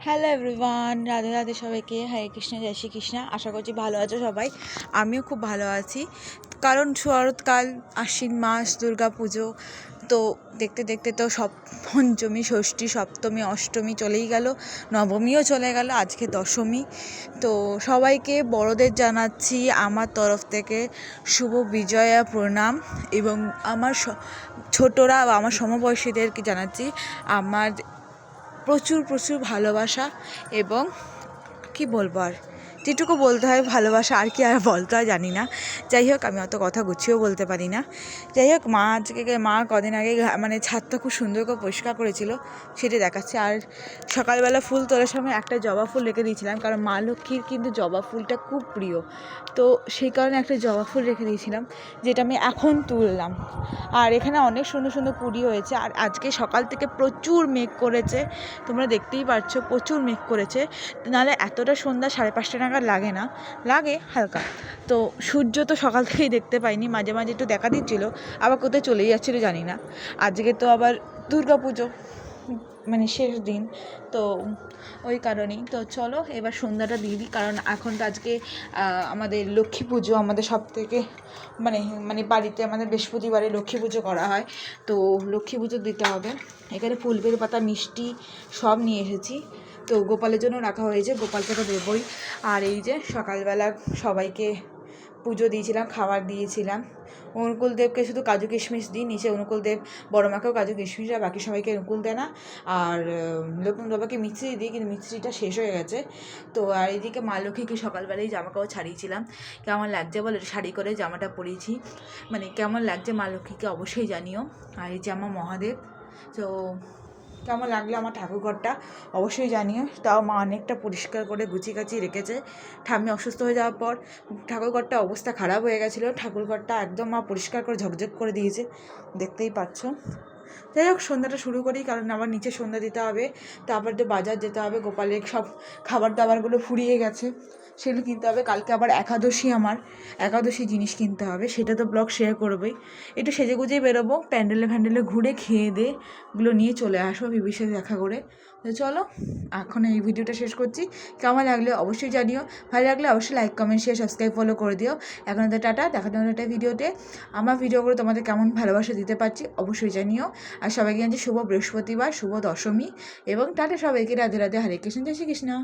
Hello everyone, Radhe Radhe সবাইকে। হরে কৃষ্ণ, জয় শ্রী কৃষ্ণ। আশা করছি ভালো আছো সবাই। আমিও খুব ভালো আছি, কারণ শরৎকাল, আশ্বিন মাস, দুর্গা পুজো তো দেখতে দেখতে তো সব পঞ্চমী, ষষ্ঠী, সপ্তমী, অষ্টমী চলেই গেল, নবমীও চলে গেল, আজকে দশমী। তো সবাইকে বড়দের জানাচ্ছি আমার তরফ থেকে শুভ বিজয়া প্রণাম, এবং আমার ছোটরা বা আমার সমবয়সীদেরকে জানাচ্ছি আমার প্রচুর প্রচুর ভালোবাসা। এবং কি বলবো, আর যেটুকু বলতে হয় ভালোবাসা, আর কি আর বলতে হয় জানি না। যাই হোক, আমি অত কথা গুছিয়েও বলতে পারি না। যাই হোক, মা কদিন আগে মানে ছাদটা খুব সুন্দর করে পরিষ্কার করেছিল, সেটা দেখাচ্ছে। আর সকালবেলা ফুল তোলার সময় একটা জবা ফুল রেখে দিয়েছিলাম, কারণ মা লক্ষ্মীর কিন্তু জবা ফুলটা খুব প্রিয়, তো সেই কারণে একটা জবা ফুল রেখে দিয়েছিলাম, যেটা আমি এখন তুললাম। আর এখানে অনেক সুন্দর সুন্দর কুড়ি হয়েছে। আর আজকে সকাল থেকে প্রচুর মেঘ করেছে, তোমরা দেখতেই পাচ্ছ, প্রচুর মেঘ করেছে। নাহলে এতটা সন্ধ্যা 5:30 নাগাদ লাগে না, লাগে হালকা। তো সূর্য তো সকাল থেকেই দেখতে পাইনি, মাঝে মাঝে একটু দেখা দিচ্ছিলো, আবার কোথায় চলেই যাচ্ছিলো জানি না। আজকে তো আবার দুর্গা পুজো, মানে শেষ দিন, তো ওই কারণেই। তো চলো এবার সন্ধ্যাটা দিয়ে দিই, কারণ এখন তো আজকে আমাদের লক্ষ্মী পুজো, আমাদের সব থেকে মানে মানে বাড়িতে আমাদের বৃহস্পতিবারে লক্ষ্মী পুজো করা হয়, তো লক্ষ্মী পুজো দিতে হবে। এখানে ফুল বেল পাতা, মিষ্টি সব নিয়ে এসেছি, তো গোপালের জন্য রাখা হয়েছে, গোপালকে তো দেবই। আর এই যে সকালবেলা সবাইকে পুজো দিয়েছিলাম, খাবার দিয়েছিলাম। অনুকূলদেবকে শুধু কাজু কিশমিশ দিই, নিচে অনুকূলদেব, বড় মাকেও কাজু কিশমিশ, আর বাকি সবাইকে অনুকূল দেয় না। আর লোকন বাবাকে মিষ্টি দিই, কিন্তু মিষ্টিটা শেষ হয়ে গেছে। তো আর এইদিকে মা লক্ষ্মীকে সকালবেলায় জামা কাপড় ছাড়িয়েছিলাম। কেমন লাগছে বলো, শাড়ি করে জামাটা পরিয়েছি, মানে কেমন লাগছে মা লক্ষ্মীকে অবশ্যই জানিও। আর এই যে আমার মহাদেব, তো কেমন লাগলো আমার ঠাকুরঘরটা অবশ্যই জানিও। তাও মা অনেকটা পরিষ্কার করে গুছিয়ে গাছিয়ে রেখেছে। ঠাম্মি অসুস্থ হয়ে যাওয়ার পর ঠাকুরঘরটা অবস্থা খারাপ হয়ে গেছিলো, ঠাকুরঘরটা একদম মা পরিষ্কার করে ঝকঝক করে দিয়েছে, দেখতেই পাচ্ছ। যাই হোক, সন্ধ্যাটা শুরু করি, কারণ আবার নিচে সন্ধ্যা দিতে হবে, তারপর তো বাজার যেতে হবে, গোপালের সব খাবার দাবারগুলো ফুরিয়ে গেছে, সেগুলো কিনতে হবে। কালকে আবার একাদশী, আমার একাদশী জিনিস কিনতে হবে, সেটা তো ব্লগ শেয়ার করবোই। একটু সেজে গুজেই বেরোবো, প্যান্ডেলে ঘুরে খেয়ে দিয়ে এগুলো নিয়ে চলে আসবো বিবির সাথে দেখা করে। তো চলো এখন এই ভিডিওটা শেষ করছি। কেমন লাগলে অবশ্যই জানিও, ভালো লাগলে অবশ্যই like comment share subscribe follow করে দিও। এখন তো টাটা, দেখা তোমাদের একটা ভিডিওতে। আমার ভিডিওগুলো তোমাদের কেমন ভালোবাসা দিতে পারছি অবশ্যই জানিও। আর সবাইকে জানছি শুভ বৃহস্পতিবার, শুভ দশমী, এবং টাটা সবাইকে, রাধে রাধে, হরে কৃষ্ণ, জয় শ্রী কৃষ্ণ।